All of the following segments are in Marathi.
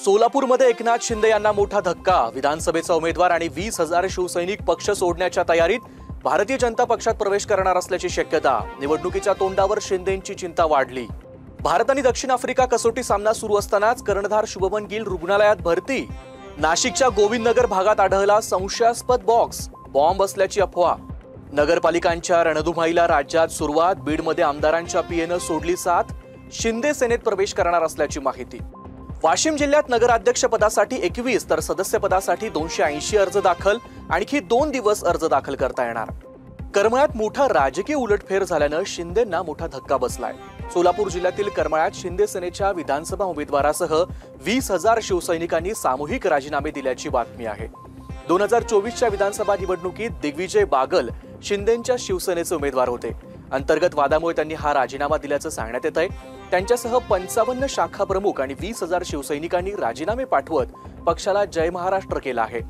सोलापूरमध्ये एकनाथ शिंदे यांना मोठा धक्का। विधानसभेचा उमेदवार आणि 20,000 शिवसैनिक पक्ष सोडण्याच्या तयारीत। भारतीय जनता पक्षात प्रवेश करणार असल्याची शक्यता। निवडणुकीच्या तोंडावर शिंदेंची चिंता वाढली। भारत आणि दक्षिण आफ्रिका कसोटी सामना सुरू असतानाच कर्णधार शुभमन गिल रुग्णालयात भरती। नाशिकच्या गोविंदनगर भागात आढळला संशयास्पद बॉक्स, बॉम्ब असल्याची अफवा। नगरपालिकांच्या रणधुमाईला राज्यात सुरुवात। बीडमध्ये आमदारांच्या पीएनं सोडली साथ। शिंदे सेनेत प्रवेश करणार असल्याची माहिती। वाशिम जिल्ह्यात नगराध्यक्षपदासाठी 21 तर सदस्यपदासाठी 280 अर्ज दाखल। आणखी 2 दिवस अर्ज दाखल करता येणार। करमाळ्यात मोठा राजकीय उलटफेर झाल्यानं शिंदेंना मोठा धक्का बसलाय। सोलापूर जिल्ह्यातील करमाळ्यात शिंदे सेनेच्या विधानसभा उमेदवारासह 20,000 शिवसैनिकांनी सामूहिक राजीनामे दिल्याची बातमी आहे। 2024च्या विधानसभा निवडणुकीत दिग्विजय बागल शिंदेंच्या शिवसेनेचे उमेदवार होते। अंतर्गत वादामुळे त्यांनी हा राजीनामा दिल्याचं सांगण्यात येत आहे। त्यांच्यासह 55 शाखा प्रमुख आणि 20,000 शिवसैनिकांनी राजीनामे पाठवत पक्षाला जय महाराष्ट्र केला आहे।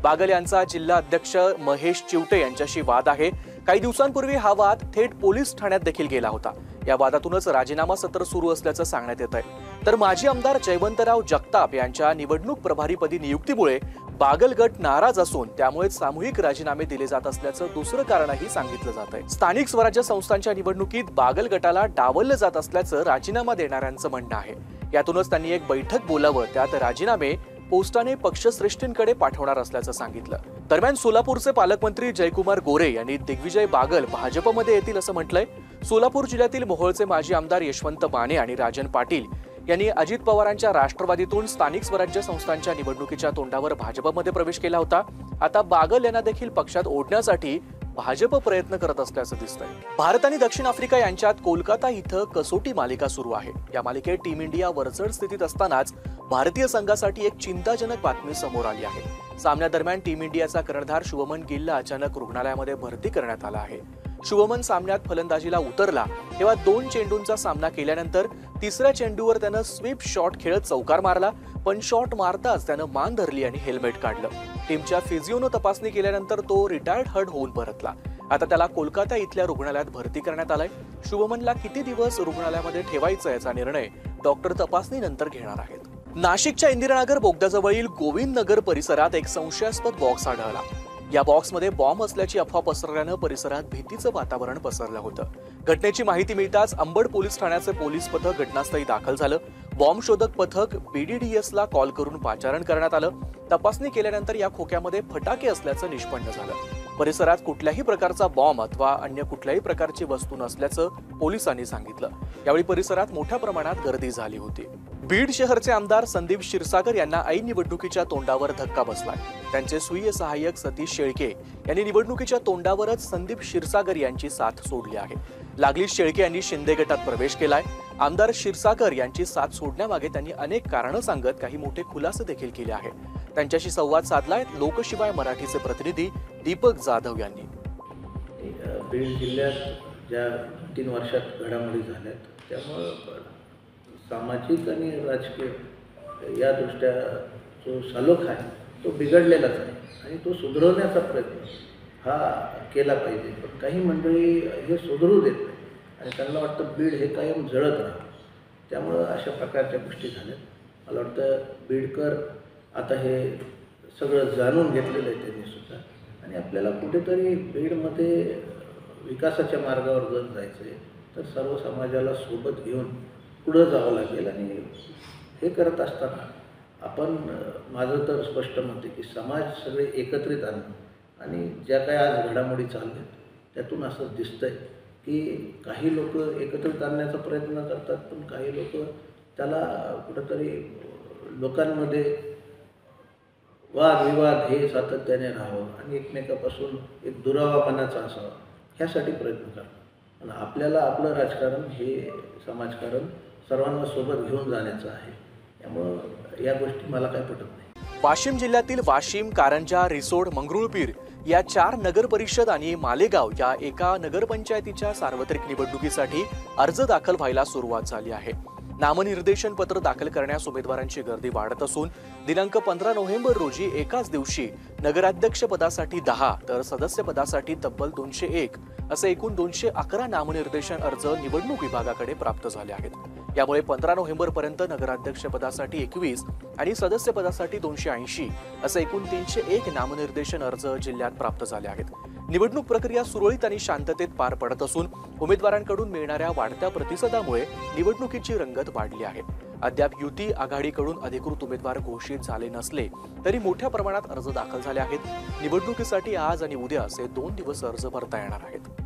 बागल यांचा जिल्हा अध्यक्ष महेश चिवटे यांच्याशी वाद आहे। काही दिवसांपूर्वी हा वाद थेट पोलीस ठाण्यात देखील गेला होता। या वादातूनच राजीनामा सत्र सुरू असल्याचं सांगण्यात येत आहे। तर माजी आमदार जयवंतराव जगताप यांच्या निवडणूक प्रभारीपदी नियुक्तीमुळे बागल गट नाराज असून त्यामुळे सामूहिक राजीनामे दिले जात असल्याचं दुसरं कारणही सांगितलं जात आहे। स्थानिक स्वराज्य संस्थांच्या निवडणुकीत बागल गटाला डावललं जात असल्याचं राजीनामा देणाऱ्यांचं म्हणणं आहे। यातूनच त्यांनी एक बैठक बोलावं, त्यात राजीनामे पोस्टाने पक्षश्रेष्ठींकडे पाठवणार असल्याचं सांगितलं। दरम्यान सोलापूरचे पालकमंत्री जयकुमार गोरे यांनी दिग्विजय बागल भाजपमध्ये येतील असं म्हटलंय। सोलापूर जिल्ह्यातील मोहोळचे माजी आमदार यशवंत माने आणि राजन पाटील यांनी अजित पवारांच्या राष्ट्रवादीतून स्थानिक स्वराज्य संस्थांच्या निवडणुकीच्या तोंडावर भाजपमध्ये प्रवेश केला होता। आता बागल यांना देखील पक्षात ओढण्यासाठी भाजप प्रयत्न करत असल्याचं दिसतंय। भारत आणि दक्षिण आफ्रिका यांच्यात कोलकाता इथं कसोटी मालिका सुरू आहे। या मालिकेत टीम इंडिया वरचढ स्थितीत असतानाच भारतीय संघासाठी एक चिंताजनक बातमी समोर आली आहे। सामन्यादरम्यान टीम इंडियाचा कर्णधार शुभमन गिलला अचानक रुग्णालयामध्ये भरती करण्यात आला आहे। शुभमन सामन्यात फलंदाजीला उतरला तेव्हा 2 चेंडूंचा सामना केल्यानंतर तिसऱ्या चेंडूवर त्यानं स्वीप शॉट खेळत चौकार मारला, पण शॉट मारताच त्यानं मान धरली आणि हेल्मेट काढलं। टीमच्या फिजिओनं तपासणी केल्यानंतर तो रिटायर्ड हर्ड होऊन परतला। आता त्याला कोलकाता इथल्या रुग्णालयात भरती करण्यात आलंय। शुभमनला किती दिवस रुग्णालयामध्ये ठेवायचं याचा निर्णय डॉक्टर तपासणीनंतर घेणार आहेत। नाशिकच्या इंदिरानगर बोगद्याजवळील गोविंदनगर परिसरात एक संशयास्पद बॉक्स आढळला। या बॉक्समध्ये बॉम्ब असल्याची अफवा पसरल्यानं परिसरात भीतीचं वातावरण पसरलं होतं। घटनेची माहिती मिळताच अंबड पोलीस ठाण्याचे पोलीस पथक घटनास्थळी दाखल झालं। बॉम्ब शोधक पथक BDDSला कॉल करून पाचारण करण्यात आलं। तपासणी केल्यानंतर या खोक्यामध्ये फटाके असल्याचं निष्पन्न झालं। परिसरात कुठल्याही प्रकारचा बॉम्ब अथवा अन्य कुठल्याही प्रकारची वस्तू नसल्याचं पोलिसांनी सांगितलं। यावेळी परिसरात मोठ्या प्रमाणात गर्दी झाली होती। बीड शहरचे आमदार संदीप क्षीरसागर यांना ऐन निवडणुकीच्या तोंडावर धक्का बसलाय। त्यांचे स्वीय सहाय्यक सतीश शेळके यांनी निवडणुकीच्या तोंडावरच संदीप क्षीरसागर यांची साथ सोडली आहे। लागलीच शेळके यांनी शिंदे गटात प्रवेश केलाय। आमदार क्षीरसागर यांची साथ सोडण्यामागे त्यांनी अनेक कारणं सांगत काही मोठे खुलासे देखील केले आहेत। त्यांच्याशी संवाद साधलाय लोकशिवाय मराठीचे प्रतिनिधी दीपक जाधव यांनी। बीड जिल्ह्यात ज्या 3 वर्षात घडामोडी झाल्यात त्यामुळे सामाजिक आणि राजकीय या दृष्ट्या जो सलोखा आहे तो बिघडलेलाच आहे आणि तो सुधारण्याचा प्रयत्न हा केला पाहिजे। पण काही मंडळी हे सुधारू देत नाही आणि त्यांना वाटतं बीड हे कायम जळत राहतं, त्यामुळं अशा प्रकारच्या गोष्टी झाल्यात। मला वाटतं बीडकर आता हे सगळं जाणून घेतलेलं आहे त्यांनी सुद्धा आणि आपल्याला कुठेतरी बीडमध्ये विकासाच्या मार्गावर जर जायचं आहे तर सर्व समाजाला सोबत घेऊन पुढं जावं लागेल आणि हे करत असताना आपण माझं तर स्पष्ट मत आहे की समाज सगळे एकत्रित आणणं आणि ज्या काही आज घडामोडी चालल्या त्यातून असं दिसतंय की काही लोक एकत्रित आणण्याचा प्रयत्न करतात, पण काही लोक त्याला कुठंतरी लोकांमध्ये वादविवाद हे सातत्याने राहावं आणि एकमेकापासून एक दुरावापणाचा असावा ह्यासाठी प्रयत्न करतात। आणि आपल्याला आपलं राजकारण हे समाजकारण सर्वांना सोबत घेऊन जाण्याचं आहे, त्यामुळं या गोष्टी मला काय पटत नाही। वाशिम जिल्ह्यातील वाशिम, कारंजा, रिसोड, मंगरुळपीर या 4 नगर परिषद आणि मालेगाव या एका नगरपंचायतीच्या सार्वत्रिक निवडणुकीसाठी अर्ज दाखल व्हायला सुरुवात झाली आहे। नामनिर्देशन पत्र दाखल करण्यास उमेदवारांची गर्दी वाढत असून दिनांक 15 नोव्हेंबर रोजी एकाच दिवशी नगराध्यक्ष पदासाठी 10 तर सदस्य पदासाठी तब्बल 201 असे एकूण 211 नामनिर्देशन अर्ज निवडणूक विभागाकडे प्राप्त झाले आहेत। यामुळे 15 नोव्हेंबरपर्यंत नगराध्यक्षपदासाठी 21 आणि सदस्यपदासाठी 280 असे एकूण 301 नामनिर्देशन अर्ज जिल्ह्यात प्राप्त झाले आहेत. निवडणूक प्रक्रिया सुरळीत आणि शांततेत पार पडत असून उमेदवारांकडून मिळणाऱ्या वाढत्या प्रतिसादामुळे निवडणुकीची रंगत वाढली आहे. अद्याप युती आघाडीकडून अधिकृत उमेदवार घोषित झाले नसले तरी मोठ्या प्रमाणात अर्ज दाखल झाले आहेत. निवडणुकीसाठी आज आणि उद्या असे 2 दिवस अर्ज भरता येणार आहेत.